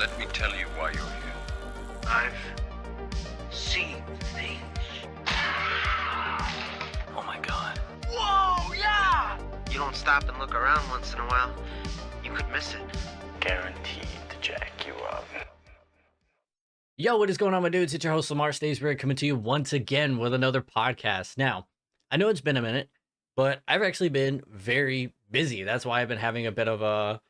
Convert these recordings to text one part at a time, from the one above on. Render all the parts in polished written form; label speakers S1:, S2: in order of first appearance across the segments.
S1: Let me tell you why you're here.
S2: I've seen things.
S3: Oh my god.
S2: Whoa, yeah! You don't stop and look around once in a while, you could miss it.
S3: Guaranteed to jack you up.
S4: Yo, what is going on, my dudes? It's your host, LamarStaysWeird, coming to you once again with another podcast. Now, I know it's been a minute, but I've actually been very busy. That's why I've been having a bit of a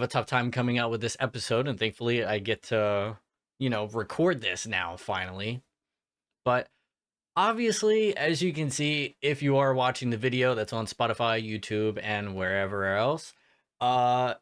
S4: tough time coming out with this episode, and thankfully I get to, record this now finally. But obviously, as you can see, if you are watching the video that's on Spotify, YouTube, and wherever else,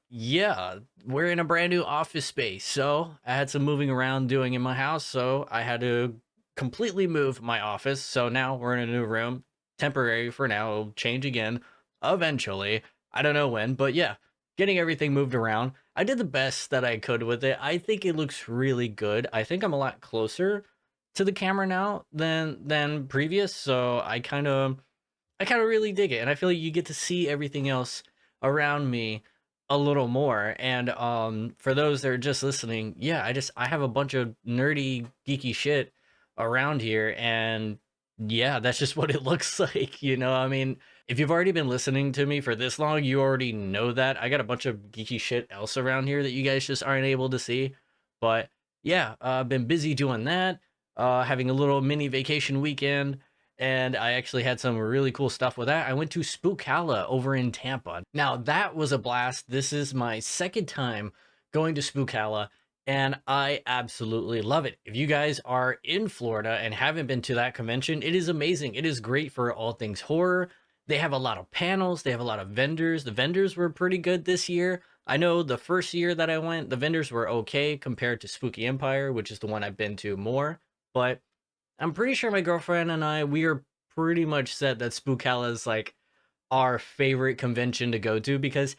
S4: yeah, we're in a brand new office space. So I had some moving around doing in my house, so I had to completely move my office. So now we're in a new room, temporary for now. It'll change again eventually. I don't know when, but yeah, getting everything moved around. I did the best that I could with it. I think it looks really good. I think I'm a lot closer to the camera now than previous, so I kind of really dig it, and I feel like you get to see everything else around me a little more. And for those that are just listening, yeah, I have a bunch of nerdy geeky shit around here, and yeah, that's just what it looks like. I mean, if you've already been listening to me for this long, you already know that I got a bunch of geeky shit else around here that you guys just aren't able to see. But yeah, I've been busy doing that, having a little mini vacation weekend, and I actually had some really cool stuff with that. I went to Spookalla over in Tampa. Now, that was a blast. This is my second time going to Spookalla, and I absolutely love it. If you guys are in Florida and haven't been to that convention, it is amazing. It is great for all things horror. They have a lot of panels. They have a lot of vendors. The vendors were pretty good this year. I know the first year that I went, the vendors were okay compared to Spooky Empire, which is the one I've been to more. But I'm pretty sure my girlfriend and we are pretty much set that Spookalla is like our favorite convention to go to, because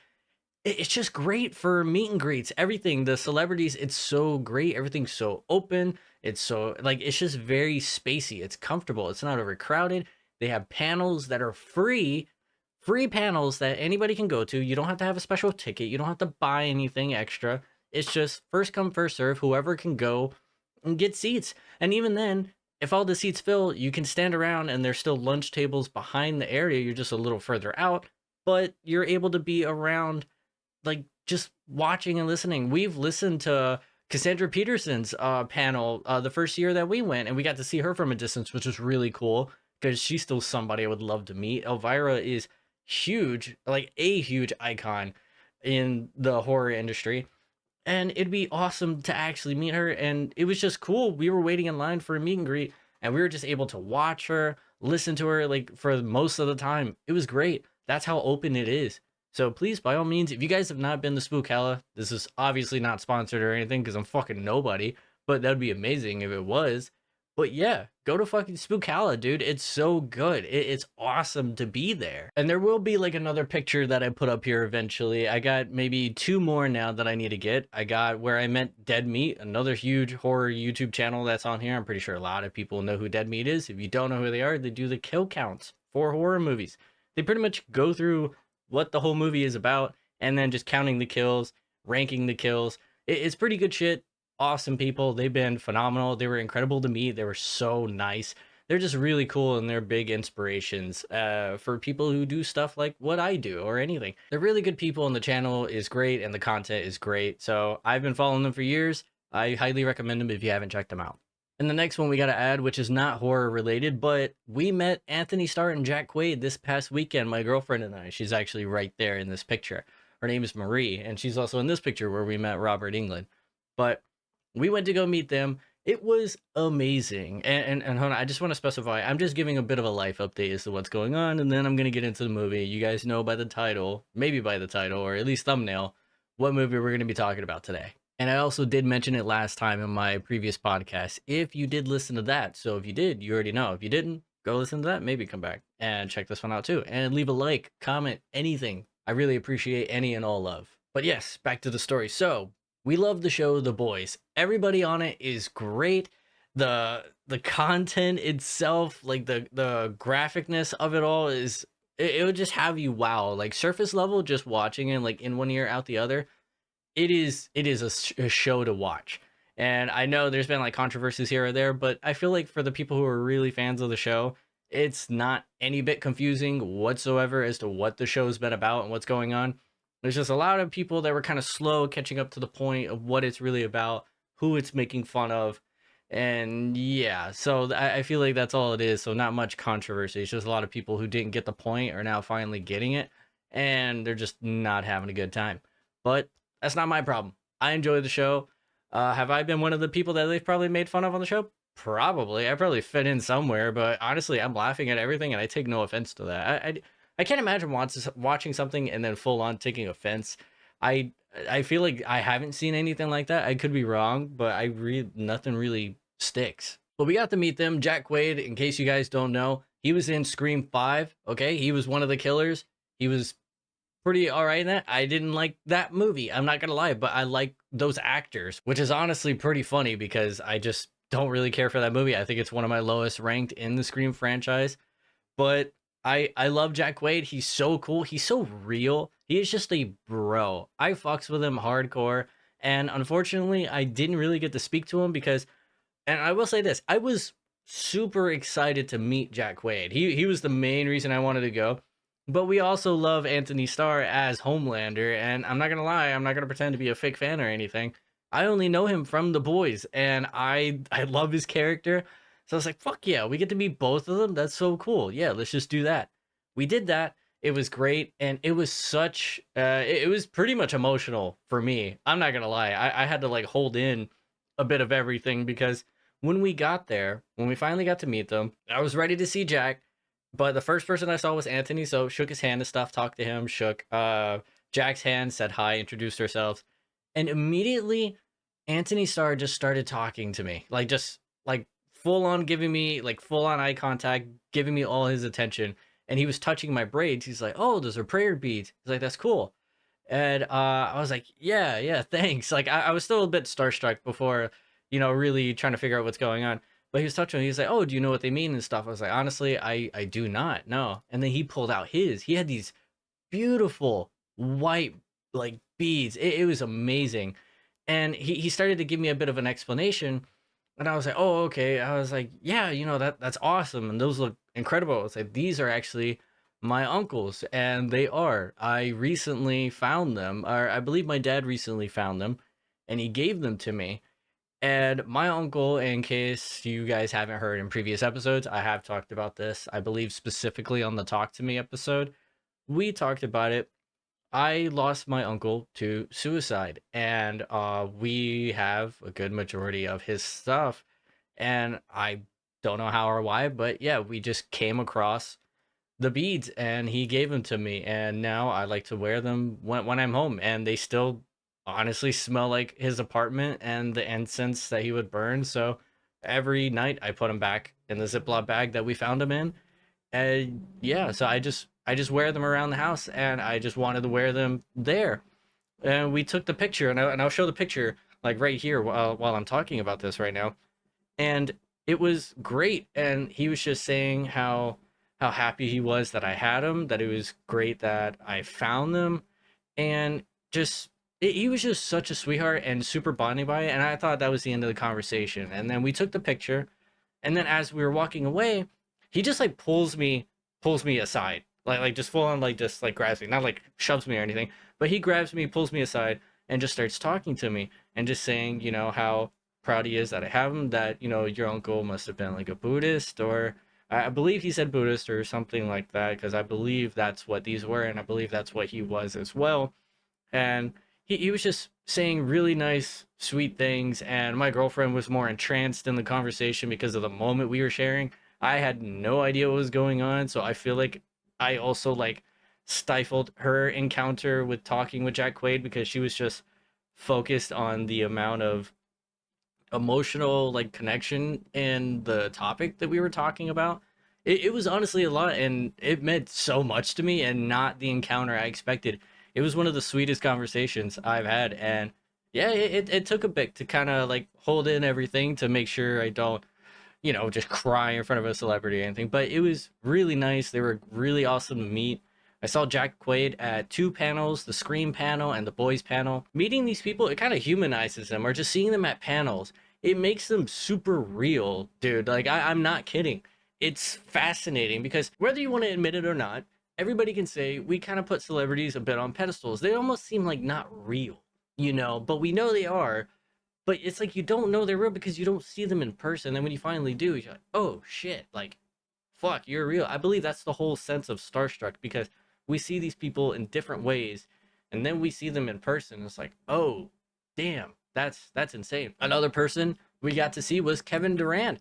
S4: it's just great for meet and greets, everything, the celebrities. It's so great. Everything's so open. It's so it's just very spacey. It's comfortable. It's not overcrowded. They have panels that are free panels that anybody can go to. You don't have to have a special ticket. You don't have to buy anything extra. It's just first come, first serve. Whoever can go and get seats. And even then, if all the seats fill, you can stand around, and there's still lunch tables behind the area. You're just a little further out, but you're able to be around, like, just watching and listening. We've listened to Cassandra Peterson's panel the first year that we went, and we got to see her from a distance, which was really cool, because she's still somebody I would love to meet. Elvira is huge, like a huge icon in the horror industry. And it'd be awesome to actually meet her. And it was just cool. We were waiting in line for a meet and greet, and we were just able to watch her, listen to her, like, for most of the time. It was great. That's how open it is. So please, by all means, if you guys have not been to Spookalla, this is obviously not sponsored or anything, because I'm fucking nobody, but that'd be amazing if it was. But yeah, go to fucking Spookalla, dude. It's so good. It's awesome to be there. And there will be like another picture that I put up here eventually. I got maybe 2 more now that I need to get. I got Where I Met Dead Meat, another huge horror YouTube channel that's on here. I'm pretty sure a lot of people know who Dead Meat is. If you don't know who they are, they do the kill counts for horror movies. They pretty much go through what the whole movie is about, and then just counting the kills, ranking the kills. It's pretty good shit. Awesome people. They've been phenomenal. They were incredible to meet. They were so nice. They're just really cool, and they're big inspirations for people who do stuff like what I do or anything. They're really good people, and the channel is great, and the content is great. So I've been following them for years. I highly recommend them if you haven't checked them out. And the next one we got to add, which is not horror related, but we met Anthony Starr and Jack Quaid this past weekend, my girlfriend and I. She's actually right there in this picture. Her name is Marie, and she's also in this picture where we met Robert Englund. But we went to go meet them. It was amazing. And hold on, I just want to specify, I'm just giving a bit of a life update as to what's going on, and then I'm going to get into the movie. You guys know by the title, maybe by the title, or at least thumbnail, what movie we're going to be talking about today. And I also did mention it last time in my previous podcast, if you did listen to that. So if you did, you already know. If you didn't, go listen to that, maybe come back and check this one out too. And leave a like, comment, anything. I really appreciate any and all love. But yes, back to the story. So we love the show The Boys. Everybody on it is great. The content itself, like the graphicness of it all is, it would just have you wow. Like surface level, just watching it like in one ear out the other. it is a show to watch. And I know there's been like controversies here or there, but I feel like for the people who are really fans of the show, it's not any bit confusing whatsoever as to what the show's been about and what's going on. There's just a lot of people that were kind of slow catching up to the point of what it's really about, who it's making fun of. And yeah, so I feel like that's all it is. So not much controversy. It's just a lot of people who didn't get the point are now finally getting it, and they're just not having a good time. But that's not my problem. I enjoy the show. Have I been one of the people that they've probably made fun of on the show? Probably. I probably fit in somewhere, but honestly, I'm laughing at everything, and I take no offense to that. I can't imagine watching something and then full on taking offense. I I feel like I haven't seen anything like that. I could be wrong, but I read nothing really sticks. But we got to meet them. Jack Quaid, in case you guys don't know, he was in Scream 5. Okay, he was one of the killers. He was pretty all right in that. I didn't like that movie. I'm not gonna lie, but I like those actors, which is honestly pretty funny because I just don't really care for that movie. I think it's one of my lowest ranked in the Scream franchise. But I love Jack Quaid. He's so cool. He's so real. He is just a bro. I fucks with him hardcore. And unfortunately, I didn't really get to speak to him because, and I will say this, I was super excited to meet Jack Quaid. He was the main reason I wanted to go. But we also love Anthony Starr as Homelander, and I'm not gonna lie, I'm not gonna pretend to be a fake fan or anything. I only know him from The Boys, and I love his character. So I was like, fuck yeah, we get to meet both of them. That's so cool. Yeah, let's just do that. We did that. It was great, and it was such it was pretty much emotional for me. I'm not gonna lie. I had to like hold in a bit of everything because when we got there, when we finally got to meet them, I was ready to see Jack. But the first person I saw was Anthony, so shook his hand and stuff, talked to him, shook Jack's hand, said hi, introduced ourselves, and immediately Anthony Starr just started talking to me, like just like full on giving me like full on eye contact, giving me all his attention, and he was touching my braids. He's like, "Oh, those are prayer beads." He's like, "That's cool," and I was like, "Yeah, yeah, thanks." Like I was still a bit starstruck before, really trying to figure out what's going on. But he was touching me. He's like, "Oh, do you know what they mean and stuff?" I was like, "Honestly, I do not know." And then he pulled out his. He had these beautiful white like beads. It was amazing. And he started to give me a bit of an explanation. And I was like, "Oh, okay." I was like, "Yeah, that's awesome. And those look incredible." I was like, "These are actually my uncles, and they are. I recently found them, or I believe my dad recently found them, and he gave them to me." And my uncle, in case you guys haven't heard in previous episodes, I have talked about this, I believe specifically on the Talk to Me episode. We talked about it. I lost my uncle to suicide, and we have a good majority of his stuff. And I don't know how or why, but yeah, we just came across the beads and he gave them to me. And now I like to wear them when I'm home, and they still honestly smell like his apartment and the incense that he would burn. So every night I put them back in the Ziploc bag that we found them in. And yeah, so I just wear them around the house, and I just wanted to wear them there. And we took the picture, and I'll show the picture like right here while I'm talking about this right now. And it was great. And he was just saying how happy he was that I had them, that it was great that I found them, and just he was just such a sweetheart and super bonding by it. And I thought that was the end of the conversation. And then we took the picture, and then as we were walking away, he just like pulls me aside, like just full on like just like grabs me, not like shoves me or anything, but he grabs me, pulls me aside, and just starts talking to me and just saying, how proud he is that I have him, that your uncle must have been like a Buddhist, or I believe he said Buddhist or something like that, because I believe that's what these were, and I believe that's what he was as well. And he was just saying really nice, sweet things. And my girlfriend was more entranced in the conversation because of the moment we were sharing. I had no idea what was going on. So I feel like I also like stifled her encounter with talking with Jack Quaid because she was just focused on the amount of emotional like connection and the topic that we were talking about. It was honestly a lot, and it meant so much to me, and not the encounter I expected. It was one of the sweetest conversations I've had. And yeah, it took a bit to kind of like hold in everything to make sure I don't just cry in front of a celebrity or anything. But it was really nice. They were really awesome to meet. I saw Jack Quaid at 2 panels, the Scream panel and the Boys panel. Meeting these people, it kind of humanizes them, or just seeing them at panels, it makes them super real, dude. Like, I'm not kidding. It's fascinating because whether you want to admit it or not, everybody can say we kind of put celebrities a bit on pedestals. They almost seem like not real, but we know they are. But it's like you don't know they're real because you don't see them in person. And when you finally do, you're like, oh shit, like, fuck, you're real. I believe that's the whole sense of starstruck because we see these people in different ways and then we see them in person. It's like, oh, damn, that's insane. Another person we got to see was Kevin Durant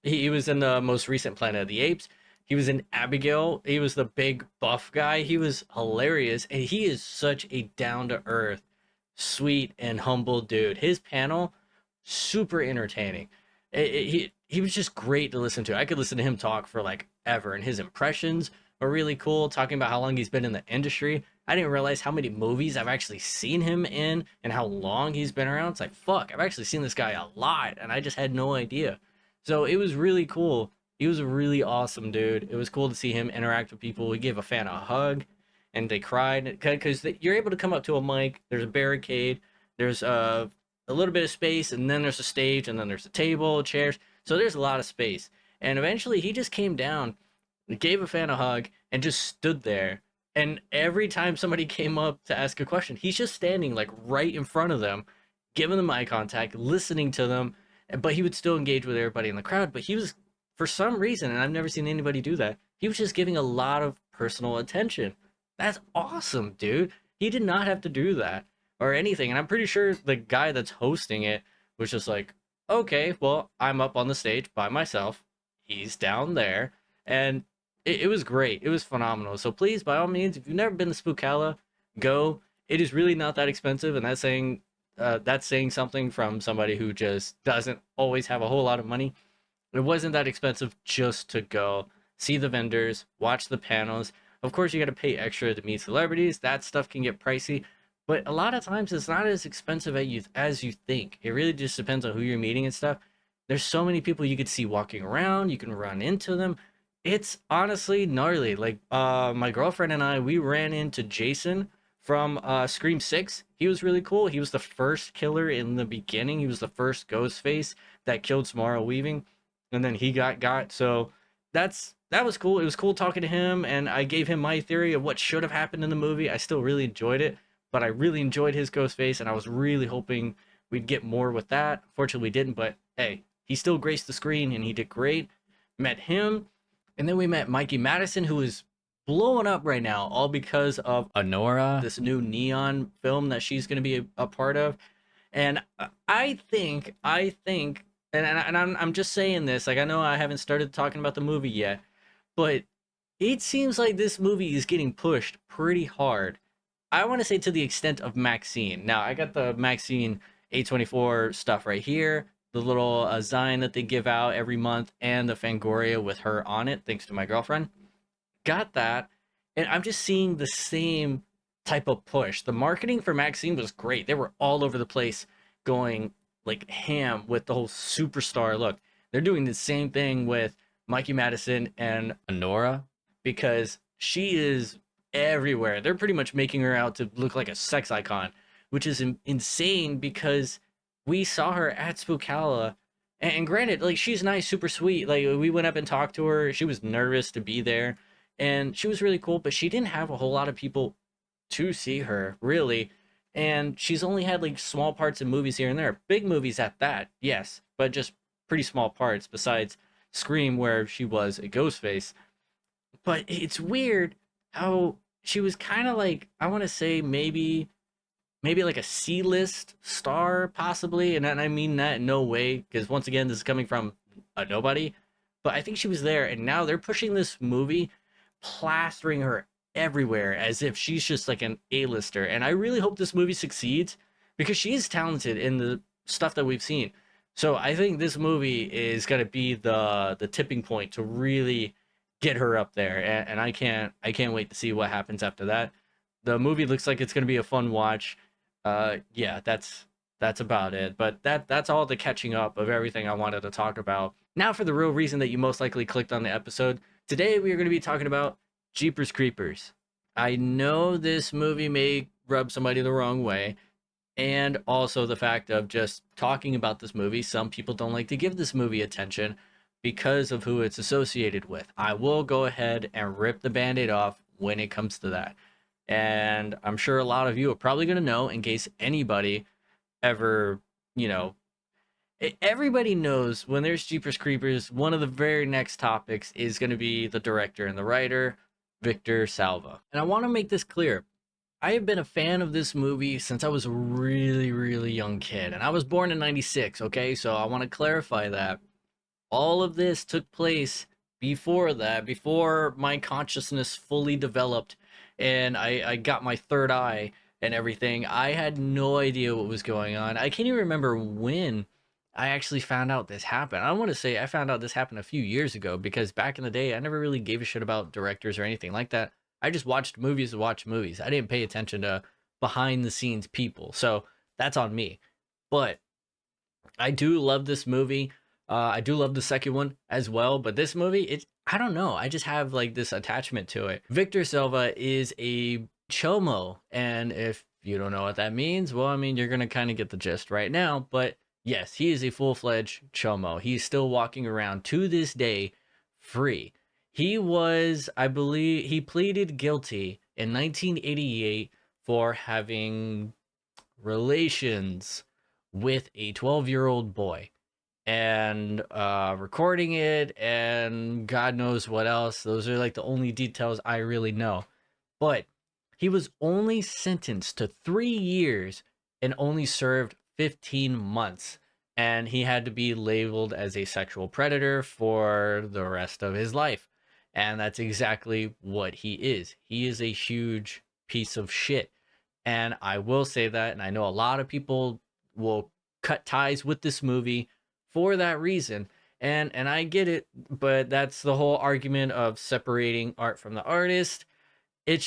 S4: he was in the most recent Planet of the Apes. He was in Abigail. He was the big buff guy. He was hilarious. And he is such a down to earth, sweet and humble dude. His panel, super entertaining. He was just great to listen to. I could listen to him talk for like ever, and his impressions are really cool. Talking about how long he's been in the industry. I didn't realize how many movies I've actually seen him in and how long he's been around. It's like, fuck, I've actually seen this guy a lot, and I just had no idea. So it was really cool. He was a really awesome dude. It was cool to see him interact with people. We gave a fan a hug, and they cried because you're able to come up to a mic. There's a barricade. There's a little bit of space, and then there's a stage, and then there's a table, chairs. So there's a lot of space. And eventually, he just came down, gave a fan a hug, and just stood there. And every time somebody came up to ask a question, he's just standing like right in front of them, giving them eye contact, listening to them. But he would still engage with everybody in the crowd. But he was, for some reason, and I've never seen anybody do that, he was just giving a lot of personal attention. That's awesome, dude. He did not have to do that or anything. And I'm pretty sure the guy that's hosting it was just like, okay, well, I'm up on the stage by myself. He's down there. And it was great. It was phenomenal. So please, by all means, if you've never been to Spookala, go. It is really not that expensive. And that's saying something from somebody who just doesn't always have a whole lot of money. It wasn't that expensive just to go see the vendors, watch the panels. Of course, you got to pay extra to meet celebrities. That stuff can get pricey, but a lot of times it's not as expensive as you think. It really just depends on who you're meeting and stuff. There's so many people you could see walking around. You can run into them. It's honestly gnarly. Like my girlfriend and I, we ran into Jason from Scream 6. He was really cool. He was the first killer in the beginning. He was the first Ghostface that killed Samara Weaving, and then he got. So that was cool. It was cool talking to him, and I gave him my theory of what should have happened in the movie. I still really enjoyed it, but I really enjoyed his Ghostface, and I was really hoping we'd get more with that. Fortunately, we didn't, but hey, he still graced the screen, and he did great. Met him, and then we met Mikey Madison, who is blowing up right now, all because of Honora, this new Neon film that she's going to be a part of. And I think, and I'm just saying this, like, I know I haven't started talking about the movie yet, but it seems like this movie is getting pushed pretty hard. I want to say to the extent of Maxine. Now, I got the Maxine A24 stuff right here, the little Zine that they give out every month, and the Fangoria with her on it, thanks to my girlfriend. Got that, and I'm just seeing the same type of push. The marketing for Maxine was great. They were all over the place going like ham with the whole superstar look. They're doing the same thing with Mikey Madison and Honora because she is everywhere. They're pretty much making her out to look like a sex icon, which is insane because we saw her at Spookala. And granted, like, she's nice, super sweet. Like, we went up and talked to her. She was nervous to be there, and she was really cool, but she didn't have a whole lot of people to see her, really. And she's only had, like, small parts in movies here and there. Big movies at that, yes, but just pretty small parts besides Scream, where she was a Ghostface. But it's weird how she was kind of like, I want to say maybe like a C-list star, possibly. And I mean that in no way, because once again, this is coming from a nobody. But I think she was there, and now they're pushing this movie, plastering her everywhere as if she's just like an A-lister. And I really hope this movie succeeds because she is talented in the stuff that we've seen. So I think this movie is going to be the tipping point to really get her up there. And I can't wait to see what happens after that. The movie looks like it's going to be a fun watch. Yeah, that's about it. But that's all the catching up of everything I wanted to talk about. Now for the real reason that you most likely clicked on the episode. Today we are going to be talking about Jeepers Creepers. I know this movie may rub somebody the wrong way, and also the fact of just talking about this movie, some people don't like to give this movie attention because of who it's associated with. I will go ahead and rip the band-aid off when it comes to that. And I'm sure a lot of you are probably going to know, in case anybody ever, you know, everybody knows when there's Jeepers Creepers, one of the very next topics is going to be the director and the writer, Victor Salva. And I want to make this clear. I have been a fan of this movie since I was a really, really young kid. And I was born in 96, okay? So I want to clarify that. All of this took place before that, before my consciousness fully developed and I got my third eye and everything. I had no idea what was going on. I can't even remember when I actually found out this happened. I want to say I found out this happened a few years ago because back in the day, I never really gave a shit about directors or anything like that. I just watched movies to watch movies. I didn't pay attention to behind the scenes people. So that's on me. But I do love this movie. I do love the second one as well. But this movie, I don't know. I just have like this attachment to it. Victor Silva is a chomo. And if you don't know what that means, well, I mean, you're going to kind of get the gist right now. But yes, he is a full-fledged chomo. He's still walking around to this day free. He was, I believe, he pleaded guilty in 1988 for having relations with a 12-year-old boy and recording it and God knows what else. Those are like the only details I really know. But he was only sentenced to 3 years and only served 15 months. And he had to be labeled as a sexual predator for the rest of his life. And that's exactly what he is. He is a huge piece of shit. And I will say that, and I know a lot of people will cut ties with this movie for that reason. And I get it, but that's the whole argument of separating art from the artist. It's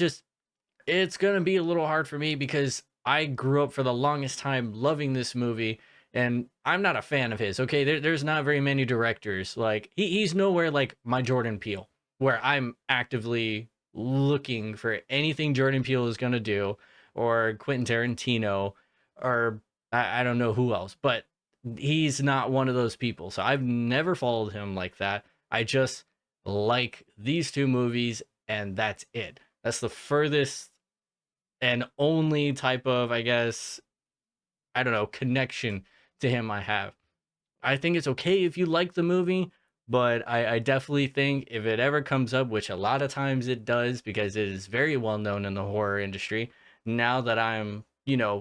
S4: going to be a little hard for me because I grew up for the longest time loving this movie. And I'm not a fan of his. Okay, there's not very many directors. Like he's nowhere like my Jordan Peele, where I'm actively looking for anything Jordan Peele is gonna do, or Quentin Tarantino, or I don't know who else. But he's not one of those people. So I've never followed him like that. I just like these two movies, and that's it. That's the furthest and only type of, I guess, I don't know, connection to him I have. I think it's okay if you like the movie, but I definitely think if it ever comes up, which a lot of times it does because it is very well known in the horror industry, now that I'm,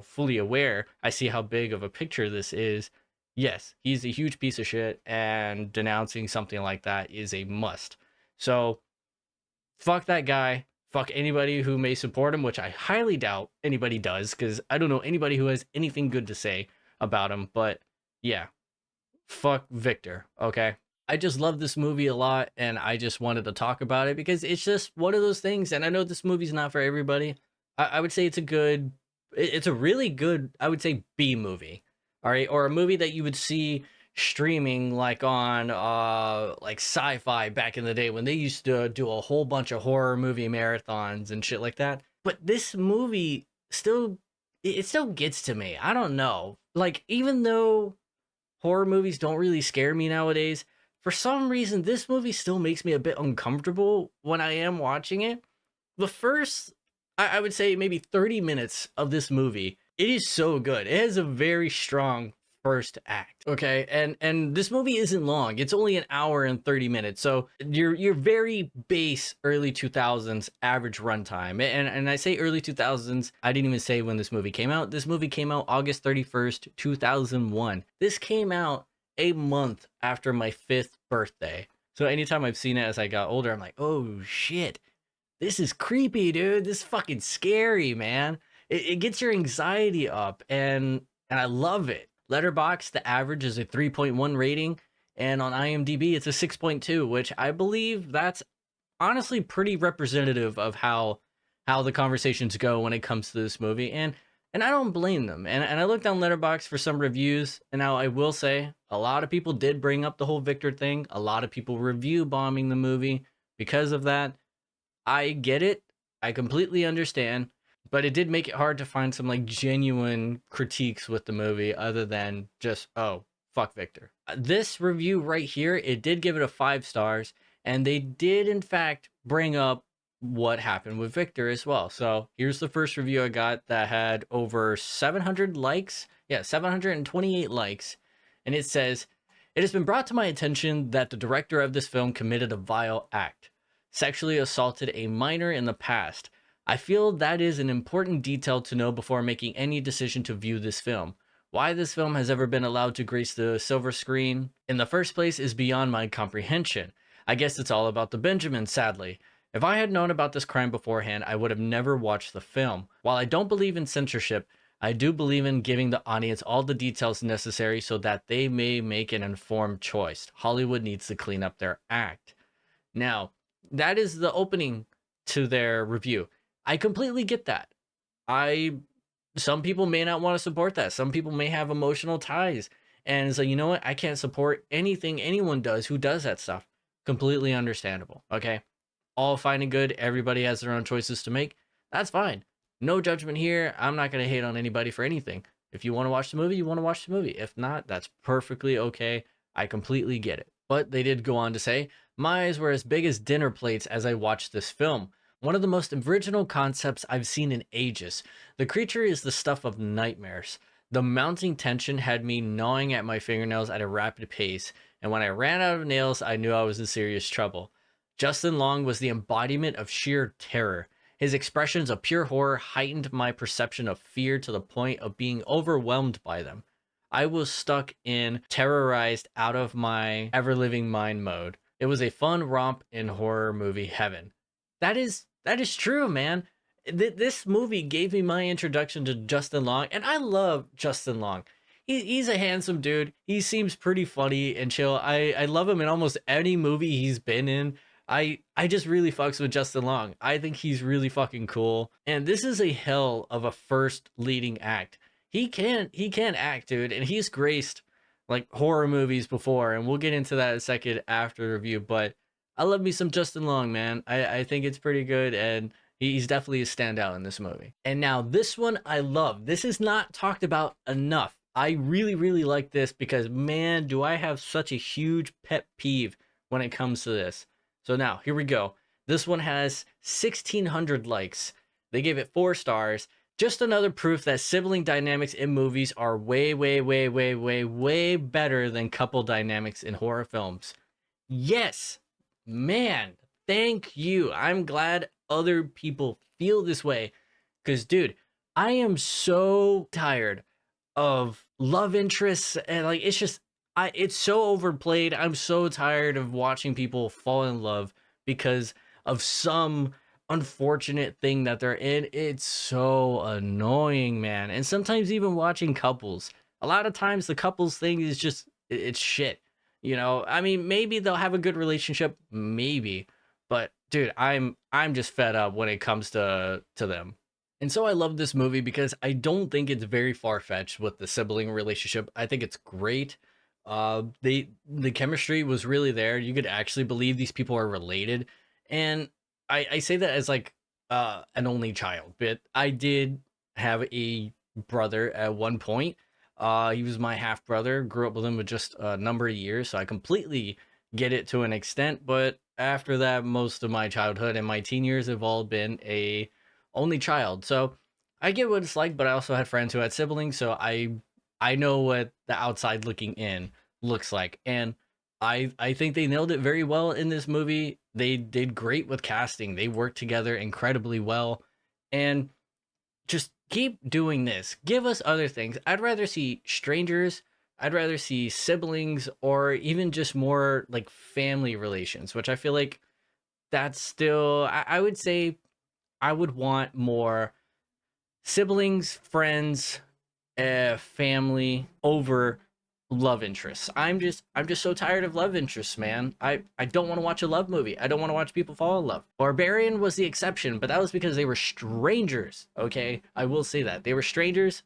S4: fully aware, I see how big of a picture this is. Yes, he's a huge piece of shit, and denouncing something like that is a must. So, fuck that guy. Fuck anybody who may support him, which I highly doubt anybody does, because I don't know anybody who has anything good to say about him. But yeah, fuck Victor, okay? I just love this movie a lot, and I just wanted to talk about it because it's just one of those things. And I know this movie's not for everybody. I would say it's a really good, I would say, B movie, all right? Or a movie that you would see streaming like on like Sci-Fi back in the day when they used to do a whole bunch of horror movie marathons and shit like that. But this movie it still gets to me. I don't know. Like, even though horror movies don't really scare me nowadays, for some reason this movie still makes me a bit uncomfortable when I am watching it. The first, I would say, maybe 30 minutes of this movie, it is so good. It has a very strong first act, okay? And this movie isn't long. It's only an hour and 30 minutes. So you're very base early 2000s average runtime. And I say early 2000s, I didn't even say when this movie came out. This movie came out August 31st, 2001. This came out a month after my 5th birthday. So anytime I've seen it as I got older, I'm like, oh shit, this is creepy, dude. This is fucking scary, man. It gets your anxiety up, and I love it. Letterboxd, the average is a 3.1 rating, and on IMDb it's a 6.2, which I believe that's honestly pretty representative of how the conversations go when it comes to this movie. And I don't blame them. And I looked down Letterboxd for some reviews, and now I will say a lot of people did bring up the whole Victor thing. A lot of people review bombing the movie because of that. I get it. I completely understand, but it did make it hard to find some like genuine critiques with the movie other than just, oh, fuck Victor. This review right here, it did give it a 5 stars, and they did in fact bring up what happened with Victor as well. So here's the first review I got that had over 700 likes. Yeah, 728 likes. And it says, "It has been brought to my attention that the director of this film committed a vile act, sexually assaulted a minor in the past. I feel that is an important detail to know before making any decision to view this film. Why this film has ever been allowed to grace the silver screen in the first place is beyond my comprehension. I guess it's all about the Benjamin, sadly. If I had known about this crime beforehand, I would have never watched the film. While I don't believe in censorship, I do believe in giving the audience all the details necessary so that they may make an informed choice. Hollywood needs to clean up their act." Now, that is the opening to their review. I completely get that. Some people may not want to support that. Some people may have emotional ties. And it's like, you know what? I can't support anything anyone does who does that stuff. Completely understandable. Okay. All fine and good. Everybody has their own choices to make. That's fine. No judgment here. I'm not going to hate on anybody for anything. If you want to watch the movie, you want to watch the movie. If not, that's perfectly okay. I completely get it. But they did go on to say, "My eyes were as big as dinner plates as I watched this film. One of the most original concepts I've seen in ages. The creature is the stuff of nightmares. The mounting tension had me gnawing at my fingernails at a rapid pace, and when I ran out of nails, I knew I was in serious trouble. Justin Long was the embodiment of sheer terror. His expressions of pure horror heightened my perception of fear to the point of being overwhelmed by them. I was stuck in terrorized out of my ever-living mind mode. It was a fun romp in horror movie heaven." That is true, man. This movie gave me my introduction to Justin Long, and I love Justin Long. He's a handsome dude. He seems pretty funny and chill. I love him in almost any movie he's been in. I just really fucks with Justin Long. I think he's really fucking cool. And this is a hell of a first leading act. He can act, dude, and he's graced like horror movies before, and we'll get into that in a second after the review. But I love me some Justin Long, man. I think it's pretty good, and he's definitely a standout in this movie. And now this one I love. This is not talked about enough. I really, really like this because, man, do I have such a huge pet peeve when it comes to this. So now, here we go. This one has 1,600 likes. They gave it 4 stars. Just another proof that sibling dynamics in movies are way, way, way, way, way, way better than couple dynamics in horror films. Yes, man, thank you. I'm glad other people feel this way. Because, dude, I am so tired of love interests. And, like, it's so overplayed. I'm so tired of watching people fall in love because of some unfortunate thing that they're in. It's so annoying, man. And sometimes even watching couples, a lot of times the couples thing is just, it's shit. You know, I mean, maybe they'll have a good relationship, maybe, but dude, I'm just fed up when it comes to them. And so I love this movie because I don't think it's very far-fetched with the sibling relationship. I think it's great. The chemistry was really there. You could actually believe these people are related. And I say that as like an only child, but I did have a brother at one point. He was my half brother, grew up with him with just a number of years, so I completely get it to an extent. But after that, most of my childhood and my teen years have all been a only child. So I get what it's like, but I also had friends who had siblings, so I know what the outside looking in looks like. And I think they nailed it very well in this movie. They did great with casting. They worked together incredibly well. And just keep doing this. Give us other things. I'd rather see strangers. I'd rather see siblings, or even just more like family relations, which I feel like that's still, I would say I would want more siblings, friends, family over love interests. I'm just so tired of love interests, man. I don't want to watch a love movie. I don't want to watch people fall in love. Barbarian was the exception, but that was because they were strangers. Okay, I will say that they were strangers.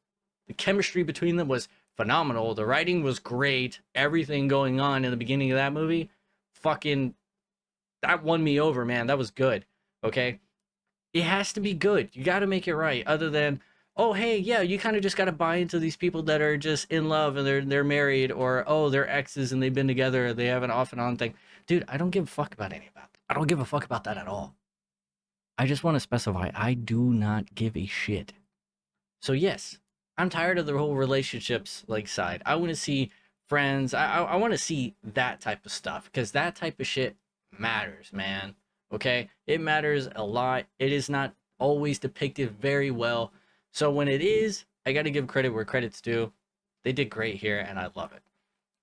S4: The chemistry between them was phenomenal. The writing was great. Everything going on in the beginning of that movie, fucking, that won me over, man. That was good. Okay, it has to be good. You got to make it right. Other than, oh hey, yeah, you kind of just got to buy into these people that are just in love and they're married, or oh they're exes and they've been together, they have an off and on thing. Dude, I don't give a fuck about any of that. I don't give a fuck about that at all. I just want to specify I do not give a shit. So yes, I'm tired of the whole relationships like side. I want to see friends. I want to see that type of stuff because that type of shit matters, man. Okay, it matters a lot. It is not always depicted very well. So when it is, I got to give credit where credit's due. They did great here, and I love it.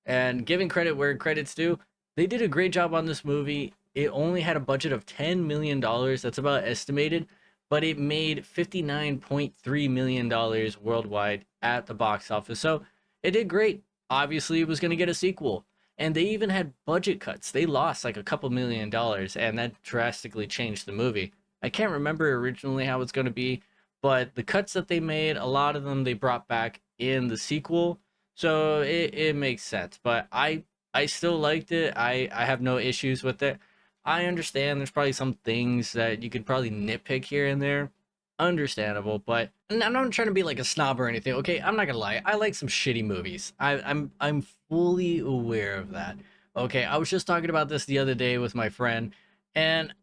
S4: And giving credit where credit's due, they did a great job on this movie. It only had a budget of $10 million. That's about estimated, but it made $59.3 million worldwide at the box office. So it did great. Obviously, it was going to get a sequel. And they even had budget cuts. They lost like a couple $1 million, and that drastically changed the movie. I can't remember originally how it's going to be, but the cuts that they made, a lot of them they brought back in the sequel. So it makes sense. But I still liked it. I have no issues with it. I understand there's probably some things that you could probably nitpick here and there. Understandable, but and I'm not trying to be like a snob or anything. Okay, I'm not gonna lie. I like some shitty movies. I'm fully aware of that. Okay, I was just talking about this the other day with my friend, and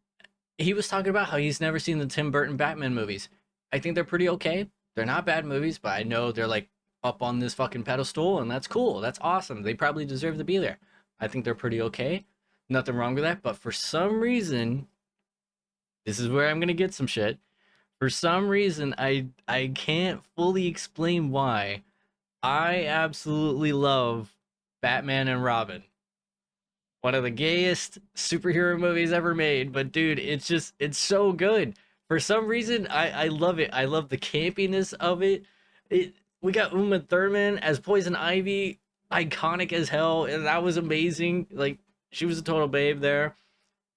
S4: he was talking about how he's never seen the Tim Burton Batman movies. I think they're pretty okay. They're not bad movies, but I know they're like up on this fucking pedestal, and that's cool. That's awesome. They probably deserve to be there. I think they're pretty okay. Nothing wrong with that. But for some reason, this is where I'm gonna get some shit. For some reason, I can't fully explain why. I absolutely love Batman and Robin. One of the gayest superhero movies ever made, but dude, it's so good. For some reason, I love it. I love the campiness of it. It we got Uma Thurman as Poison Ivy, iconic as hell, and that was amazing. Like she was a total babe there.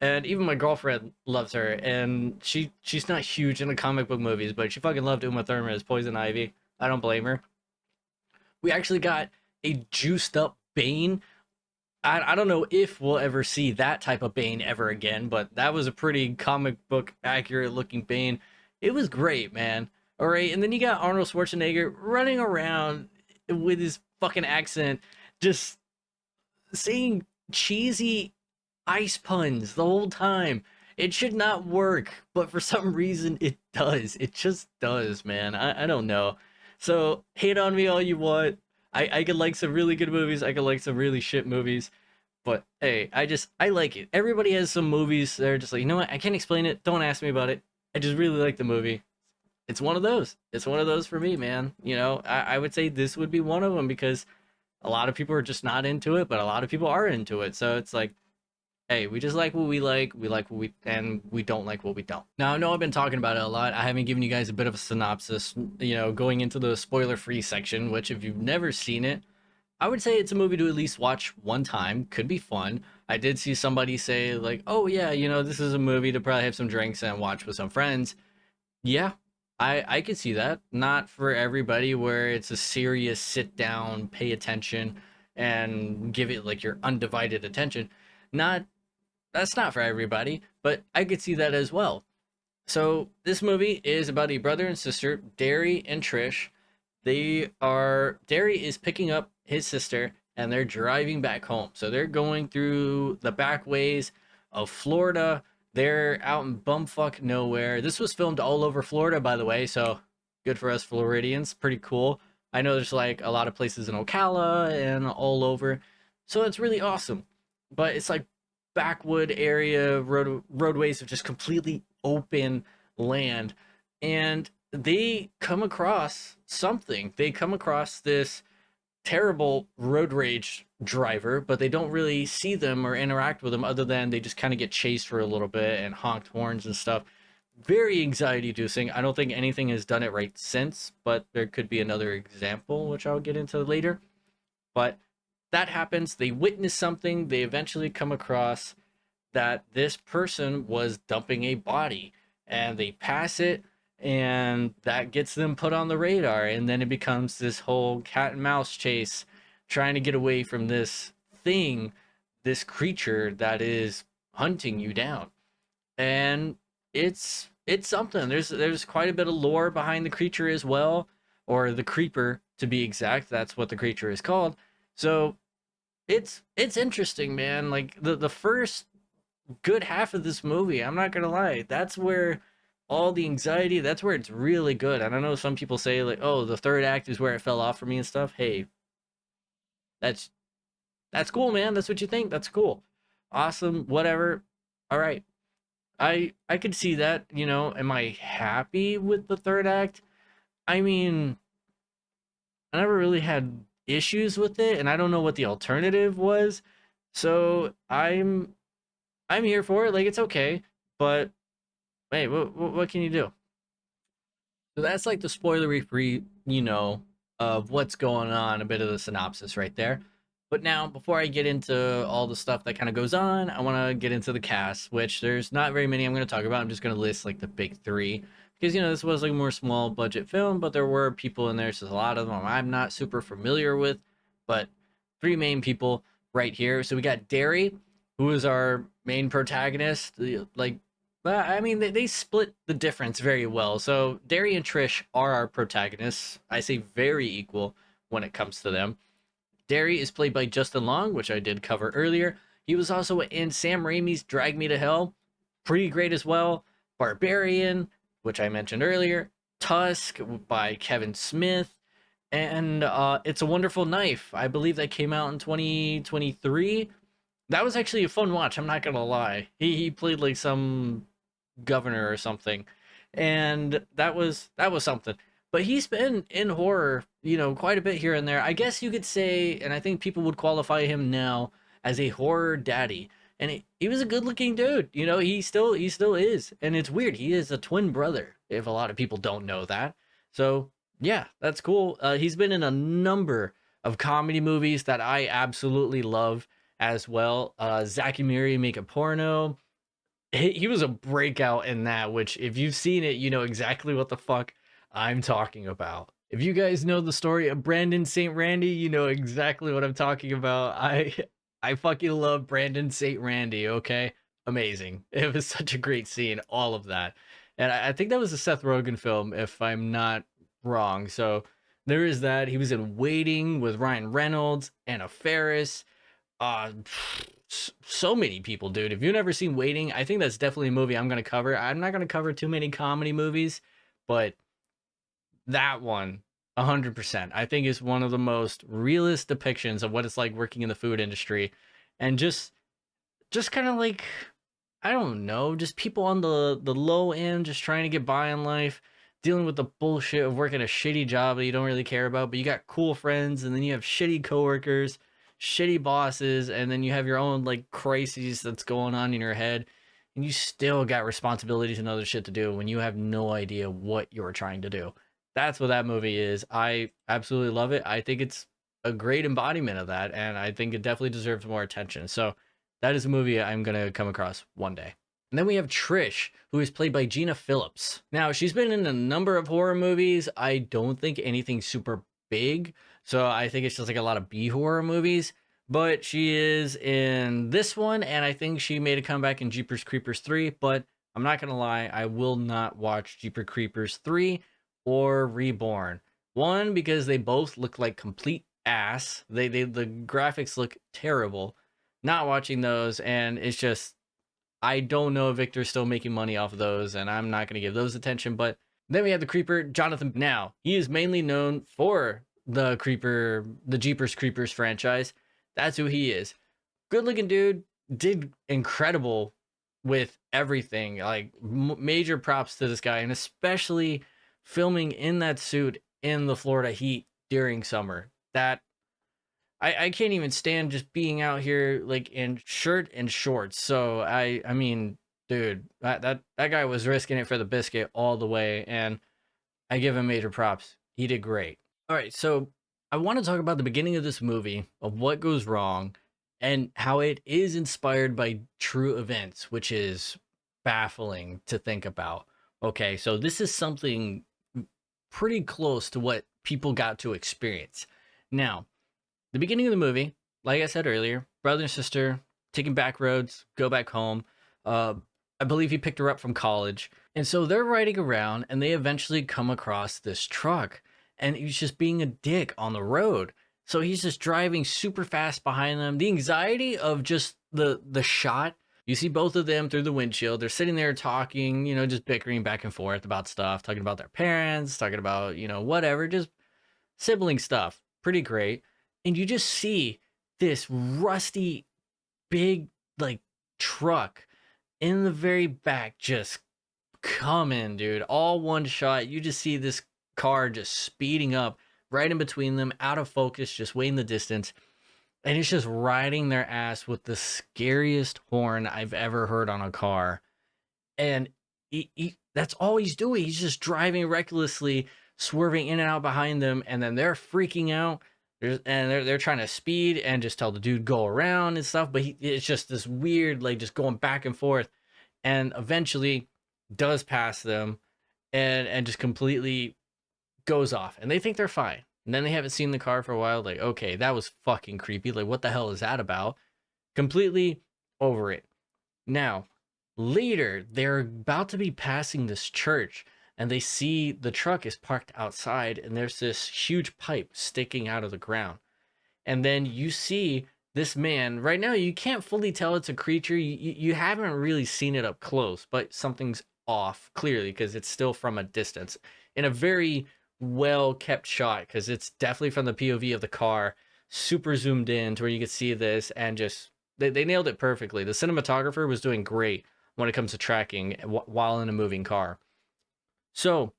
S4: And even my girlfriend loves her, and she's not huge into comic book movies, but she fucking loved Uma Thurman as Poison Ivy. I don't blame her. We actually got a juiced up Bane. I don't know if we'll ever see that type of Bane ever again, but that was a pretty comic book accurate looking Bane. It was great, man. All right, and then you got Arnold Schwarzenegger running around with his fucking accent, just saying cheesy ice puns the whole time. It should not work, but for some reason it does. It just does, man. I don't know. So hate on me all you want. I could like some really good movies. I could like some really shit movies. But hey, I like it. Everybody has some movies that are just like, you know what? I can't explain it. Don't ask me about it. I just really like the movie. It's one of those. It's one of those for me, man. You know, I would say this would be one of them because a lot of people are just not into it, but a lot of people are into it. So it's like, hey, we just like what we like what we, and we don't like what we don't. Now, I know I've been talking about it a lot. I haven't given you guys a bit of a synopsis, you know, going into the spoiler-free section, which if you've never seen it, I would say it's a movie to at least watch one time. Could be fun. I did see somebody say, like, oh, yeah, you know, this is a movie to probably have some drinks and watch with some friends. Yeah, I could see that. Not for everybody, where it's a serious sit down, pay attention, and give it like your undivided attention. Not That's not for everybody, but I could see that as well. So this movie is about a brother and sister, Derry and Trish. Derry is picking up his sister and they're driving back home. So they're going through the back ways of Florida. They're out in bumfuck nowhere. This was filmed all over Florida, by the way, so good for us Floridians. Pretty cool. I know there's like a lot of places in Ocala and all over. So it's really awesome. But it's like backwood area roadways of just completely open land, and they come across something. They come across this terrible road rage driver, but they don't really see them or interact with them other than they just kind of get chased for a little bit and honked horns and stuff. Very anxiety inducing. I don't think anything has done it right since, but there could be another example which I'll get into later. But that happens. They witness something. They eventually come across that this person was dumping a body, and they pass it, and that gets them put on the radar. And then it becomes this whole cat and mouse chase, trying to get away from this thing, this creature that is hunting you down. And it's something. There's quite a bit of lore behind the creature as well, or the creeper to be exact. That's what the creature is called. So it's interesting, man. Like the first good half of this movie, I'm not gonna lie, that's where all the anxiety, that's where it's really good. And I know some people say like, oh, the third act is where it fell off for me and stuff. Hey, that's that's cool, man. That's what you think. That's cool. Awesome. Whatever. All right. I could see that, you know. Am I happy with the third act? I mean, I never really had issues with it, and I don't know what the alternative was. So I'm here for it. Like it's okay, but hey, what can you do? So that's like the spoilery free, you know, of what's going on, a bit of the synopsis right there. But now, before I get into all the stuff that kind of goes on, I want to get into the cast, which there's not very many I'm going to talk about. I'm just going to list like the big three because, you know, this was like a more small budget film, but there were people in there. So a lot of them I'm not super familiar with, but three main people right here. So we got Derry, who is our main protagonist. Like, but I mean, they split the difference very well. So Derry and Trish are our protagonists. I say very equal when it comes to them. Derry is played by Justin Long, which I did cover earlier. He was also in Sam Raimi's Drag Me to Hell. Pretty great as well. Barbarian, which I mentioned earlier. Tusk by Kevin Smith. And It's a Wonderful Knife. I believe that came out in 2023. That was actually a fun watch. I'm not going to lie. He played like some governor or something. And that was something. But he's been in horror, you know, quite a bit here and there. I guess you could say, and I think people would qualify him now as a horror daddy. And he was a good-looking dude, you know. He still is, and it's weird. He is a twin brother. If a lot of people don't know that, so yeah, that's cool. He's been in a number of comedy movies that I absolutely love as well. Zach and Miri Make a Porno. He was a breakout in that, which if you've seen it, you know exactly what the fuck I'm talking about. If you guys know the story of Brandon St. Randy, you know exactly what I'm talking about. I fucking love Brandon St. Randy, okay? Amazing. It was such a great scene, all of that. And I think that was a Seth Rogen film, if I'm not wrong. So there is that. He was in Waiting with Ryan Reynolds, Anna Faris. Uh, so many people, dude. If you've never seen Waiting, I think that's definitely a movie I'm going to cover. I'm not going to cover too many comedy movies, but that one 100% I think is one of the most realist depictions of what it's like working in the food industry, and just kind of like, I don't know, just people on the low end just trying to get by in life, dealing with the bullshit of working a shitty job that you don't really care about, but you got cool friends, and then you have shitty coworkers, shitty bosses, and then you have your own like crises that's going on in your head, and you still got responsibilities and other shit to do when you have no idea what you're trying to do. That's what that movie is. I absolutely love it. I think it's a great embodiment of that, and I think it definitely deserves more attention. So that is a movie I'm gonna come across one day. And then we have Trish, who is played by Gina Phillips. Now, she's been in a number of horror movies. I don't think anything super big, so I think it's just like a lot of B horror movies. But she is in this one, and I think she made a comeback in Jeepers Creepers 3. But I'm not gonna lie, I will not watch Jeepers Creepers 3 or Reborn. One, because they both look like complete ass. They the graphics look terrible. Not watching those, and it's just, I don't know if Victor's still making money off of those, and I'm not going to give those attention. But then we have the Creeper, Jonathan. Now, he is mainly known for the Jeepers Creepers franchise. That's who he is. Good looking dude, did incredible with everything. Like, major props to this guy, and especially filming in that suit in the Florida heat during summer. That I can't even stand just being out here like in shirt and shorts. So I mean, dude, that guy was risking it for the biscuit all the way, and I give him major props. He did great. All right, so I want to talk about the beginning of this movie, of what goes wrong, and how it is inspired by true events, which is baffling to think about. Okay, so this is something pretty close to what people got to experience. Now, the beginning of the movie, like I said earlier, brother and sister taking back roads, go back home. I believe he picked her up from college. And so they're riding around and they eventually come across this truck and he's just being a dick on the road. So he's just driving super fast behind them. The anxiety of just the shot. You see both of them through the windshield. They're sitting there talking, just bickering back and forth about stuff, talking about their parents, talking about, whatever, just sibling stuff. Pretty great. And you just see this rusty big like truck in the very back just coming, dude. All one shot. You just see this car just speeding up right in between them, out of focus, just way in the distance. And it's just riding their ass with the scariest horn I've ever heard on a car. And that's all he's doing. He's just driving recklessly, swerving in and out behind them. And then they're freaking out. They're trying to speed and just tell the dude go around and stuff. But it's just this weird, like just going back and forth. And eventually does pass them and just completely goes off. And they think they're fine. And then they haven't seen the car for a while. Like, okay, that was fucking creepy. Like, what the hell is that about? Completely over it. Now, later, they're about to be passing this church and they see the truck is parked outside and there's this huge pipe sticking out of the ground. And then you see this man. Right now, you can't fully tell it's a creature. You haven't really seen it up close, but something's off clearly because it's still from a distance in a very well kept shot because it's definitely from the POV of the car, super zoomed in to where you can see this and just they nailed it perfectly. The cinematographer was doing great when it comes to tracking while in a moving car. So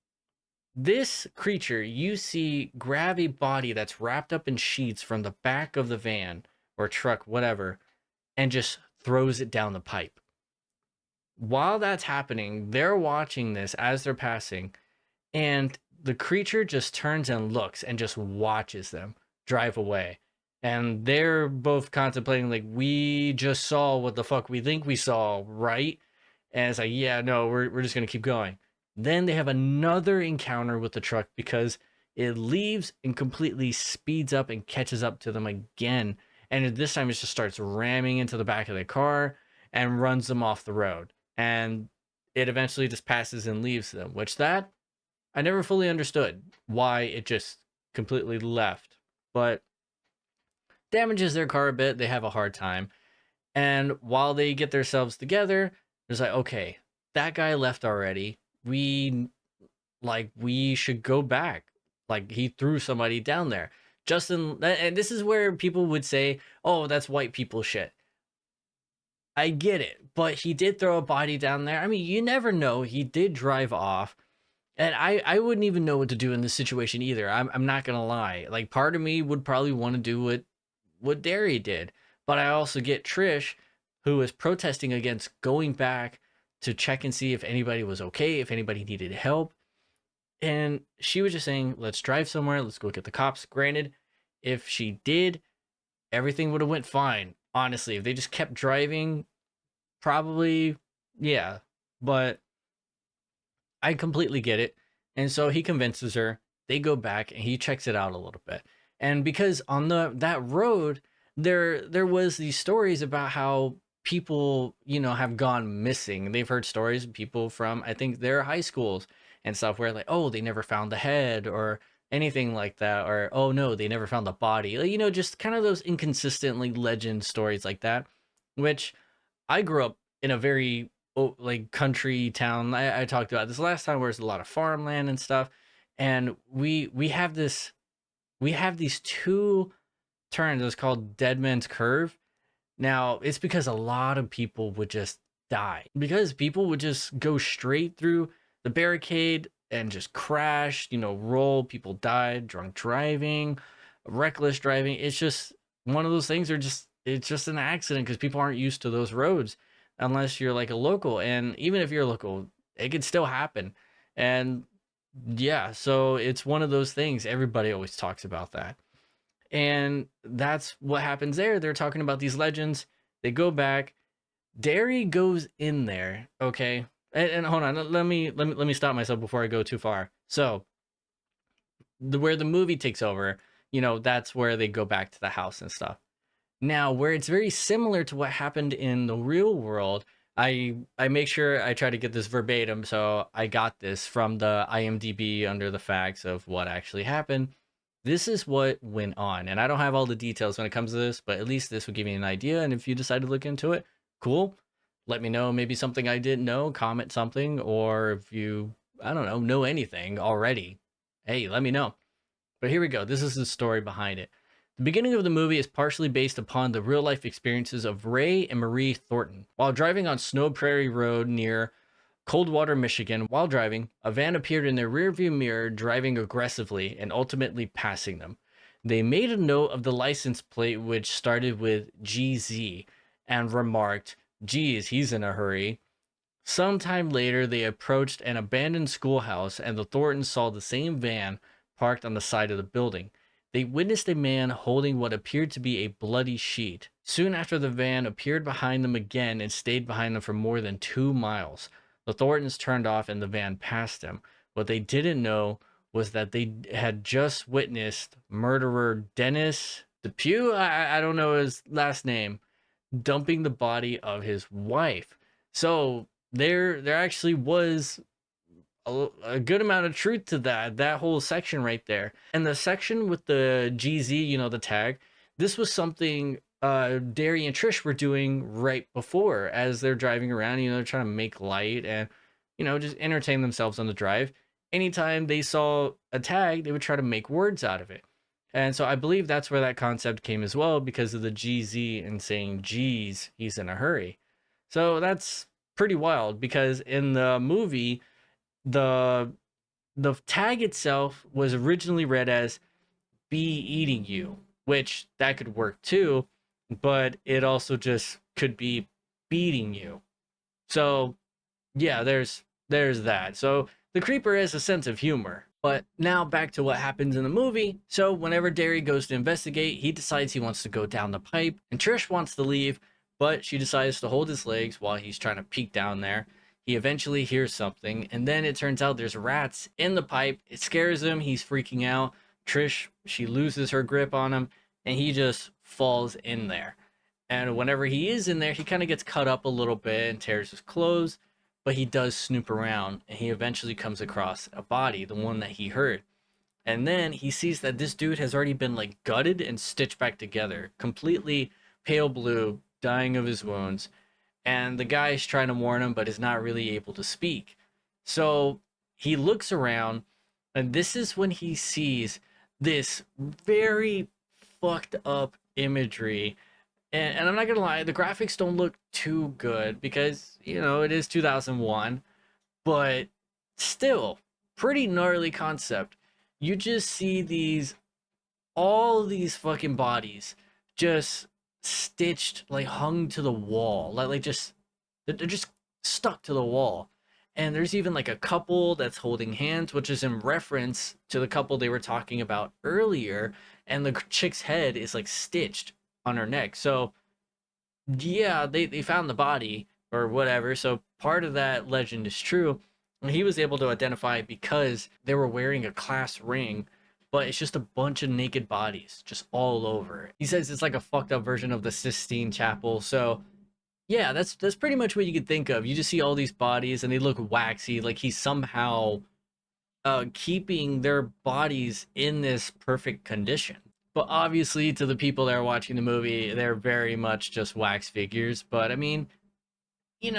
S4: this creature you see grab a body that's wrapped up in sheets from the back of the van or truck, whatever, and just throws it down the pipe. While that's happening, they're watching this as they're passing, and the creature just turns and looks and just watches them drive away. And they're both contemplating, like, we just saw what the fuck we think we saw, right? And it's like, yeah, no, we're just going to keep going. Then they have another encounter with the truck because it leaves and completely speeds up and catches up to them again. And this time it just starts ramming into the back of the car and runs them off the road. And it eventually just passes and leaves them, which that I never fully understood why it just completely left. But damages their car a bit. They have a hard time. And while they get themselves together, it's like, okay, that guy left already. We should go back. Like, he threw somebody down there. Justin, and this is where people would say, oh, that's white people shit. I get it, but he did throw a body down there. I mean, you never know. He did drive off. And I wouldn't even know what to do in this situation either. I'm not going to lie. Like, part of me would probably want to do what Derry did. But I also get Trish, who is protesting against going back to check and see if anybody was okay, if anybody needed help. And she was just saying, let's drive somewhere. Let's go get the cops. Granted, if she did, everything would have went fine. Honestly, if they just kept driving, probably, yeah. But I completely get it. And so he convinces her. They go back and he checks it out a little bit. And because on that road, there was these stories about how people, have gone missing. They've heard stories of people from, I think, their high schools and stuff where, like, oh, they never found the head or anything like that, or oh no, they never found the body. Like, just kind of those inconsistently legend stories like that, which I grew up in a very like country town. I talked about this last time where there's a lot of farmland and stuff, and we have these two turns. It's called Dead Man's Curve. Now, it's because a lot of people would just die because people would just go straight through the barricade and just crash, roll. People died, drunk driving, reckless driving. It's just one of those things it's just an accident because people aren't used to those roads unless you're like a local. And even if you're a local, it could still happen. And yeah, so it's one of those things. Everybody always talks about that. And that's what happens there. They're talking about these legends. They go back. Derry goes in there, okay? And hold on, let me stop myself before I go too far. So, where the movie takes over, that's where they go back to the house and stuff. Now, where it's very similar to what happened in the real world, I make sure I try to get this verbatim, so I got this from the IMDb under the facts of what actually happened. This is what went on, and I don't have all the details when it comes to this, but at least this would give me an idea. And if you decide to look into it, cool. Let me know maybe something I didn't know, comment something, or if you, I don't know anything already, hey, let me know. But here we go. This is the story behind it. The beginning of the movie is partially based upon the real life experiences of Ray and Marie Thornton. While driving on Snow Prairie Road near Coldwater, Michigan, while driving, a van appeared in their rearview mirror, driving aggressively and ultimately passing them. They made a note of the license plate, which started with GZ, and remarked, "Geez, he's in a hurry." Sometime later, they approached an abandoned schoolhouse, and the Thorntons saw the same van parked on the side of the building. They witnessed a man holding what appeared to be a bloody sheet. Soon after, the van appeared behind them again and stayed behind them for more than 2 miles. The Thorntons turned off and the van passed them. What they didn't know was that they had just witnessed murderer Dennis Depew, I don't know his last name, dumping the body of his wife. So there actually was a good amount of truth to that whole section right there. And the section with the GZ, the tag, this was something Derry and Trish were doing right before as they're driving around. They're trying to make light and just entertain themselves on the drive. Anytime they saw a tag, they would try to make words out of it. And so I believe that's where that concept came as well, because of the GZ and saying, "Geez, he's in a hurry." So that's pretty wild, because in the movie, the tag itself was originally read as "be eating you," which that could work too, but it also just could be beating you. So yeah, there's that. So the creeper has a sense of humor. But now back to what happens in the movie. So whenever Derry goes to investigate, he decides he wants to go down the pipe, and Trish wants to leave, but she decides to hold his legs while he's trying to peek down there. He eventually hears something, and then it turns out there's rats in the pipe. It scares him. He's freaking out. Trish, she loses her grip on him, and he just falls in there. And whenever he is in there, he kind of gets cut up a little bit and tears his clothes, but he does snoop around, and he eventually comes across a body, the one that he heard. And then he sees that this dude has already been like gutted and stitched back together, completely pale blue, dying of his wounds. And the guy's trying to warn him, but is not really able to speak. So he looks around, and this is when he sees this very fucked up imagery. And I'm not gonna lie, the graphics don't look too good because it is 2001, but still pretty gnarly concept. You just see all these fucking bodies just stitched, like hung to the wall, like just they're just stuck to the wall. And there's even like a couple that's holding hands, which is in reference to the couple they were talking about earlier. And the chick's head is like stitched on her neck. So yeah, they found the body or whatever. So part of that legend is true. And he was able to identify it because they were wearing a class ring, but it's just a bunch of naked bodies just all over. He says it's like a fucked up version of the Sistine Chapel. So yeah, that's pretty much what you could think of. You just see all these bodies and they look waxy, like he's somehow keeping their bodies in this perfect condition. But obviously, to the people that are watching the movie, they're very much just wax figures. But I mean,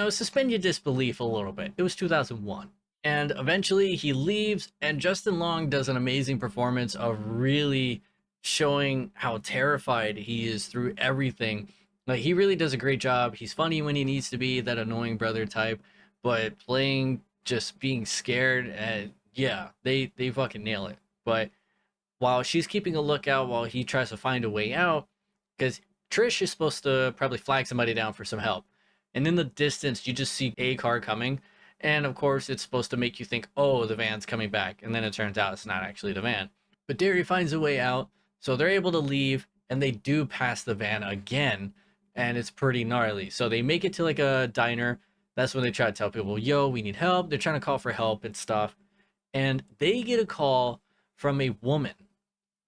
S4: suspend your disbelief a little bit. It was 2001. And eventually he leaves, and Justin Long does an amazing performance of really showing how terrified he is through everything. Like, he really does a great job. He's funny when he needs to be, that annoying brother type, but playing just being scared, and yeah, they fucking nail it. But while she's keeping a lookout while he tries to find a way out, because Trish is supposed to probably flag somebody down for some help. And in the distance, you just see a car coming. And of course, it's supposed to make you think, oh, the van's coming back. And then it turns out it's not actually the van. But Derry finds a way out. So they're able to leave. And they do pass the van again. And it's pretty gnarly. So they make it to like a diner. That's when they try to tell people, yo, we need help. They're trying to call for help and stuff. And they get a call from a woman.